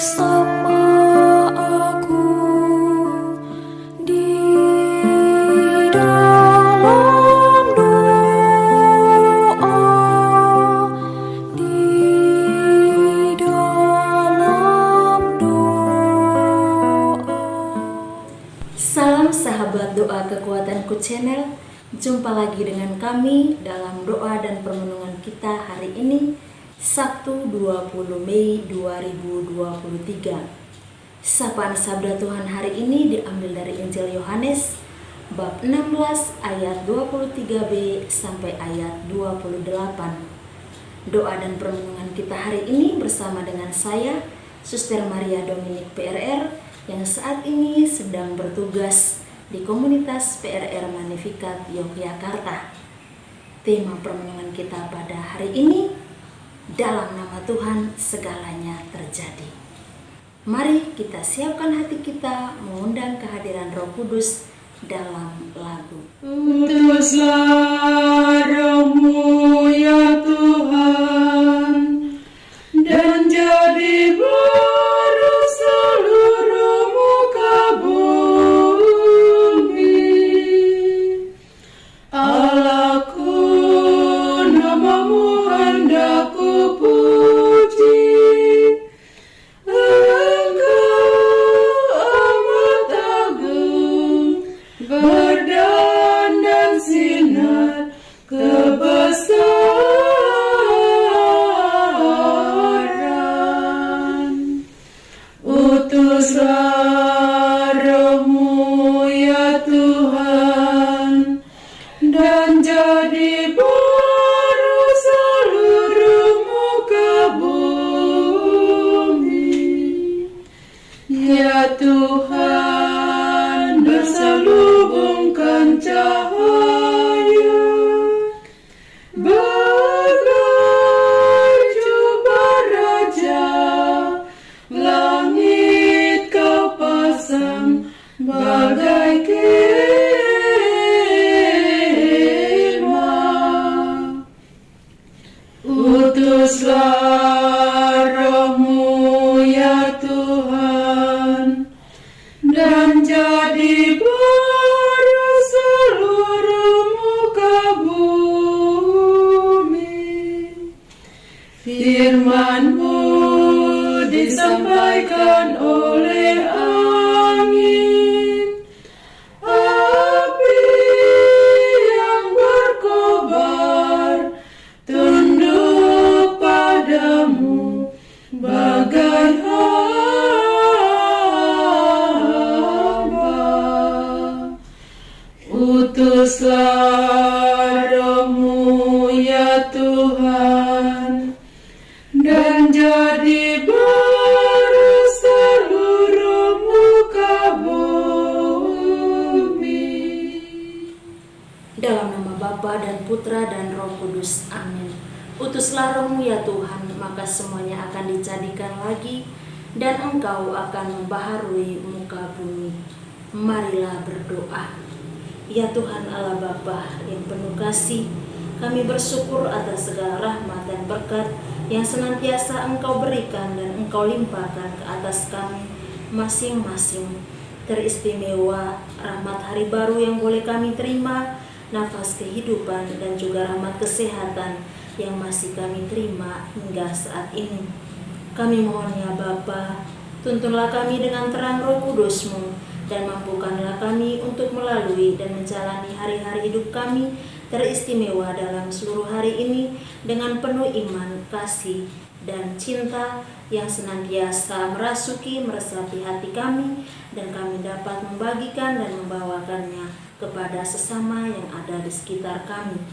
bersama aku di dalam doa, di dalam doa. Salam sahabat doa kekuatanku channel. Jumpa lagi dengan kami dalam doa dan permenungan kita hari ini, Sabtu 20 Mei 2023. Sapaan sabda Tuhan hari ini diambil dari Injil Yohanes bab 16 ayat 23b sampai ayat 28. Doa dan permenungan kita hari ini bersama dengan saya, Suster Maria Dominik PRR, yang saat ini sedang bertugas di komunitas PRR Magnificat Yogyakarta. Tema permenungan kita pada hari ini, dalam nama Tuhan segalanya terjadi. Mari kita siapkan hati kita mengundang kehadiran Roh Kudus dalam lagu. Utuslah Roh-Mu ya Tuhan, dan jadi baru seluruh muka bumi. Allahku, nama-Mu hendak ku puji. Engkau amat agung, berdandan sinar kebesaran. Utuslah Roh-Mu ya Tuhan, dan jadi baru seluruh muka bumi. Ya Tuhan, berselubungkan cahaya bagai jubah raja, langit Kau pasang bagai kemah. Utuslah Roh-Mu ya Tuhan, dan jadi baru seluruh muka bumi. Firman-Mu disampaikan oleh angin, api yang berkobar, tunduk padamu bagai hamba. Utuslah Roh-Mu ya Tuhan, dan jadi baru seluruh muka bumi. Dalam nama Bapa dan Putra dan Roh Kudus, amin. Utuslah Roh-Mu ya Tuhan, maka semuanya akan dijadikan lagi, dan Engkau akan membaharui muka bumi. Marilah berdoa. Ya Tuhan Allah Bapa yang penuh kasih, kami bersyukur atas segala rahmat dan berkat yang senantiasa Engkau berikan dan Engkau limpahkan ke atas kami masing-masing. Teristimewa rahmat hari baru yang boleh kami terima, nafas kehidupan dan juga rahmat kesehatan yang masih kami terima hingga saat ini. Kami mohon ya Bapa, tuntunlah kami dengan terang Roh Kudus-Mu, dan mampukanlah kami untuk melalui dan menjalani hari-hari hidup kami teristimewa dalam seluruh hari ini dengan penuh iman, kasih, dan cinta yang senantiasa meresapi hati kami, dan kami dapat membagikan dan membawakannya kepada sesama yang ada di sekitar kami.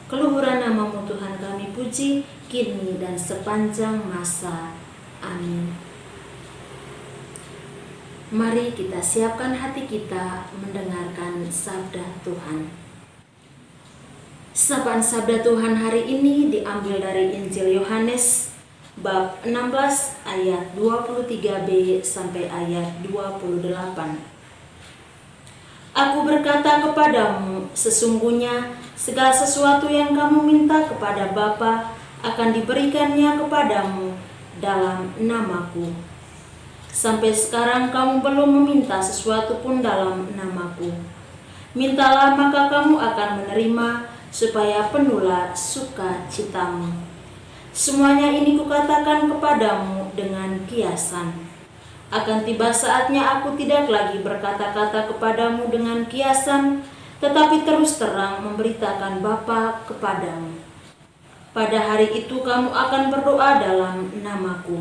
Keluhuran nama-Mu Tuhan kami puji, kini dan sepanjang masa. Amin. Mari kita siapkan hati kita mendengarkan sabda Tuhan. Sapaan sabda Tuhan hari ini diambil dari Injil Yohanes bab 16 ayat 23b sampai ayat 28. Aku berkata kepadamu, sesungguhnya segala sesuatu yang kamu minta kepada Bapa akan diberikannya kepadamu dalam namaku. Sampai sekarang kamu belum meminta sesuatu pun dalam namaku. Mintalah maka kamu akan menerima, supaya penuhlah sukacitamu. Semuanya ini kukatakan kepadamu dengan kiasan. Akan tiba saatnya aku tidak lagi berkata-kata kepadamu dengan kiasan, tetapi terus terang memberitakan Bapa kepadamu. Pada hari itu kamu akan berdoa dalam namaku.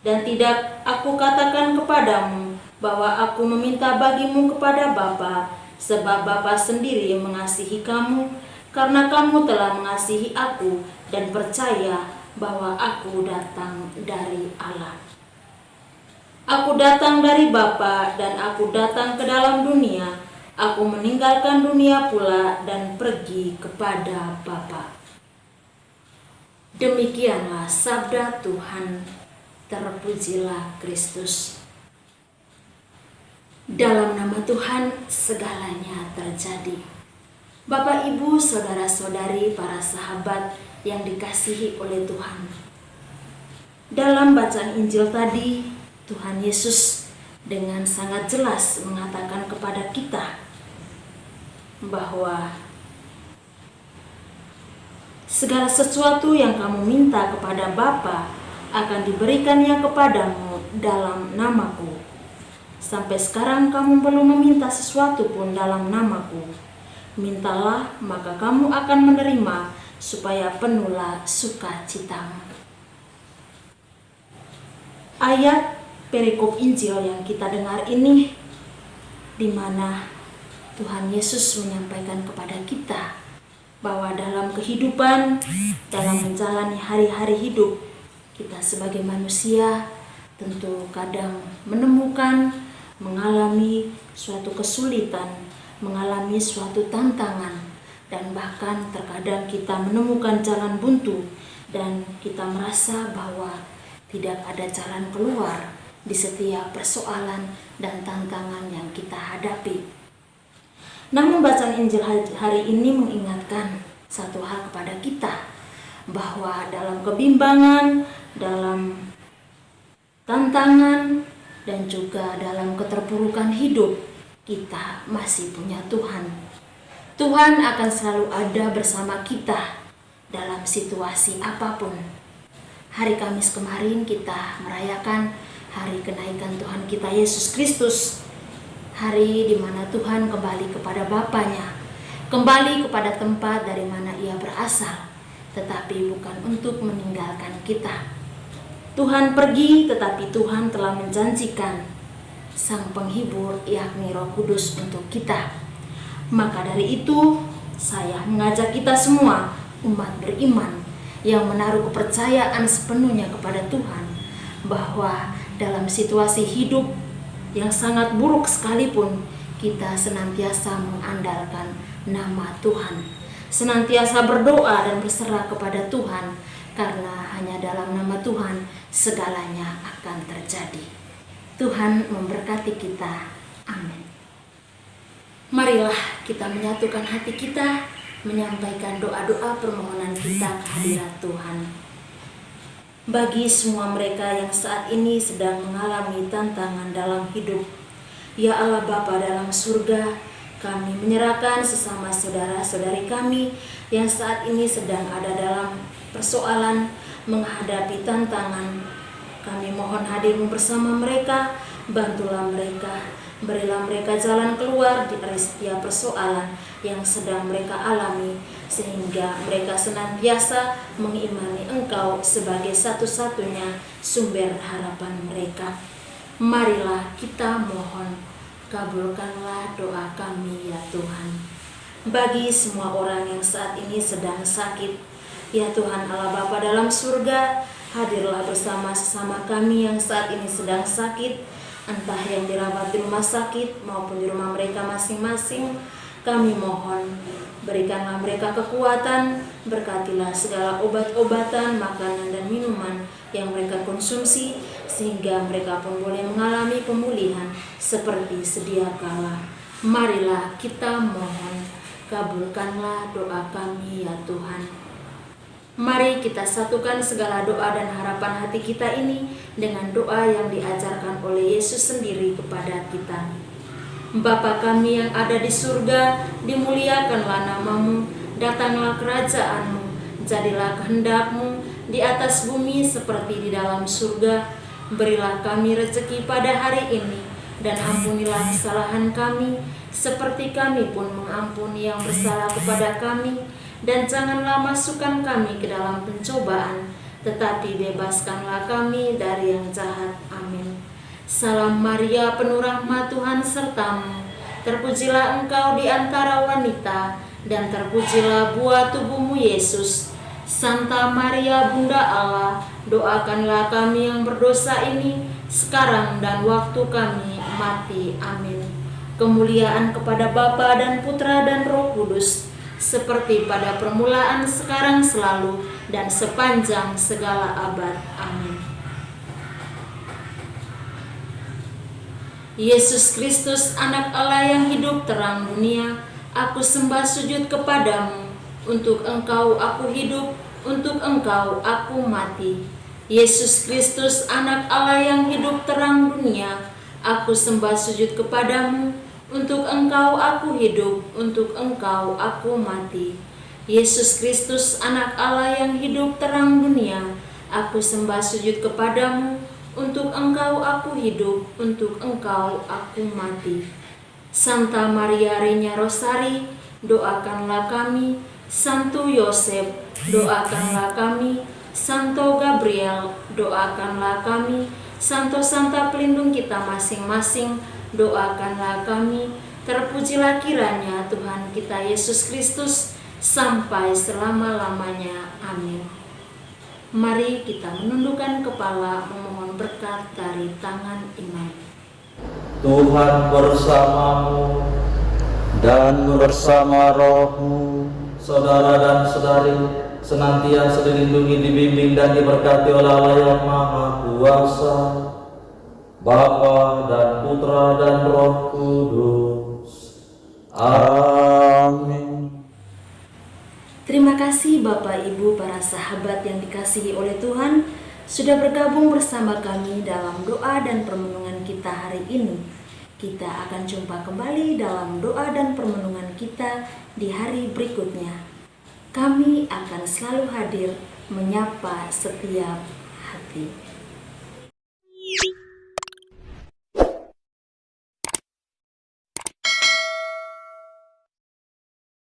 Dan tidak aku katakan kepadamu bahwa aku meminta bagimu kepada Bapa, sebab Bapa sendiri mengasihi kamu, karena kamu telah mengasihi aku dan percaya bahwa aku datang dari Allah. Aku datang dari Bapa dan aku datang ke dalam dunia. Aku meninggalkan dunia pula dan pergi kepada Bapa. Demikianlah sabda Tuhan. Terpujilah Kristus. Dalam nama Tuhan segalanya terjadi. Bapak, Ibu, saudara-saudari, para sahabat yang dikasihi oleh Tuhan. Dalam bacaan Injil tadi, Tuhan Yesus dengan sangat jelas mengatakan kepada kita bahwa segala sesuatu yang kamu minta kepada Bapa akan diberikannya kepadamu dalam namaku. Sampai sekarang kamu belum meminta sesuatu pun dalam namaku. Mintalah maka kamu akan menerima, supaya penuhlah sukacitamu. Ayat perikop Injil yang kita dengar ini, di mana Tuhan Yesus menyampaikan kepada kita bahwa dalam kehidupan, dalam menjalani hari-hari hidup, kita sebagai manusia tentu kadang menemukan, mengalami suatu kesulitan, mengalami suatu tantangan, dan bahkan terkadang kita menemukan jalan buntu dan kita merasa bahwa tidak ada jalan keluar di setiap persoalan dan tantangan yang kita hadapi. Namun bacaan Injil hari ini mengingatkan satu hal kepada kita, bahwa dalam kebimbangan, dalam tantangan, dan juga dalam keterpurukan hidup, kita masih punya Tuhan. Tuhan akan selalu ada bersama kita dalam situasi apapun. Hari Kamis kemarin kita merayakan hari kenaikan Tuhan kita Yesus Kristus. Hari di mana Tuhan kembali kepada Bapanya, kembali kepada tempat dari mana Ia berasal, tetapi bukan untuk meninggalkan kita. Tuhan pergi, tetapi Tuhan telah menjanjikan Sang Penghibur, yakni Roh Kudus untuk kita. Maka dari itu, saya mengajak kita semua, umat beriman, yang menaruh kepercayaan sepenuhnya kepada Tuhan, bahwa dalam situasi hidup yang sangat buruk sekalipun, kita senantiasa mengandalkan nama Tuhan, senantiasa berdoa dan berserah kepada Tuhan, karena hanya dalam nama Tuhan segalanya akan terjadi. Tuhan memberkati kita. Amin. Marilah kita menyatukan hati kita, menyampaikan doa-doa permohonan kita kehadirat Tuhan. Bagi semua mereka yang saat ini sedang mengalami tantangan dalam hidup, ya Allah Bapa dalam surga, kami menyerahkan sesama saudara-saudari kami yang saat ini sedang ada dalam persoalan menghadapi tantangan. Kami mohon hadir bersama mereka, bantulah mereka, berilah mereka jalan keluar dari setiap persoalan yang sedang mereka alami, sehingga mereka senantiasa mengimani Engkau sebagai satu-satunya sumber harapan mereka. Marilah kita mohon, kabulkanlah doa kami ya Tuhan. Bagi semua orang yang saat ini sedang sakit, ya Tuhan Allah Bapa dalam surga, hadirlah bersama sesama kami yang saat ini sedang sakit, entah yang dirawat di rumah sakit maupun di rumah mereka masing-masing. Kami mohon, berikanlah mereka kekuatan, berkatilah segala obat-obatan, makanan dan minuman yang mereka konsumsi, sehingga mereka pun boleh mengalami pemulihan seperti sedia kala. Marilah kita mohon, kabulkanlah doa kami ya Tuhan. Mari kita satukan segala doa dan harapan hati kita ini dengan doa yang diajarkan oleh Yesus sendiri kepada kita. Bapa kami yang ada di surga, dimuliakanlah namamu, datanglah kerajaanmu, jadilah kehendak-Mu di atas bumi seperti di dalam surga. Berilah kami rezeki pada hari ini, dan ampunilah kesalahan kami, seperti kami pun mengampuni yang bersalah kepada kami. Dan janganlah masukkan kami ke dalam pencobaan, tetapi bebaskanlah kami dari yang jahat. Amin. Salam Maria, penuh rahmat, Tuhan sertamu. Terpujilah engkau di antara wanita, dan terpujilah buah tubuhmu Yesus. Santa Maria, Bunda Allah, doakanlah kami yang berdosa ini, sekarang dan waktu kami mati. Amin. Kemuliaan kepada Bapa dan Putra dan Roh Kudus, seperti pada permulaan, sekarang, selalu, dan sepanjang segala abad. Amin. Yesus Kristus, anak Allah yang hidup terang dunia, aku sembah sujud kepadamu. Untuk engkau aku hidup, untuk engkau aku mati. Yesus Kristus, anak Allah yang hidup terang dunia, aku sembah sujud kepadamu. Untuk engkau aku hidup, untuk engkau aku mati. Yesus Kristus, anak Allah yang hidup terang dunia, aku sembah sujud kepadamu. Untuk engkau aku hidup, untuk engkau aku mati. Santa Maria Reina Rosari, doakanlah kami. Santo Yosef, doakanlah kami. Santo Gabriel, doakanlah kami. Santo-santa pelindung kita masing-masing, doakanlah kami. Terpujilah kiranya Tuhan kita Yesus Kristus sampai selama-lamanya. Amin. Mari kita menundukkan kepala memohon berkat dari tangan imam. Tuhan bersamamu dan bersama rohmu. Saudara dan saudari, senantiasa dilindungi, dibimbing, dan diberkati oleh Allah yang Maha Kuasa, Bapa dan Putra dan Roh Kudus. Amin. Terima kasih Bapak, Ibu, para sahabat yang dikasihi oleh Tuhan, sudah bergabung bersama kami dalam doa dan permenungan kita hari ini. Kita akan jumpa kembali dalam doa dan permenungan kita di hari berikutnya. Kami akan selalu hadir menyapa setiap hati.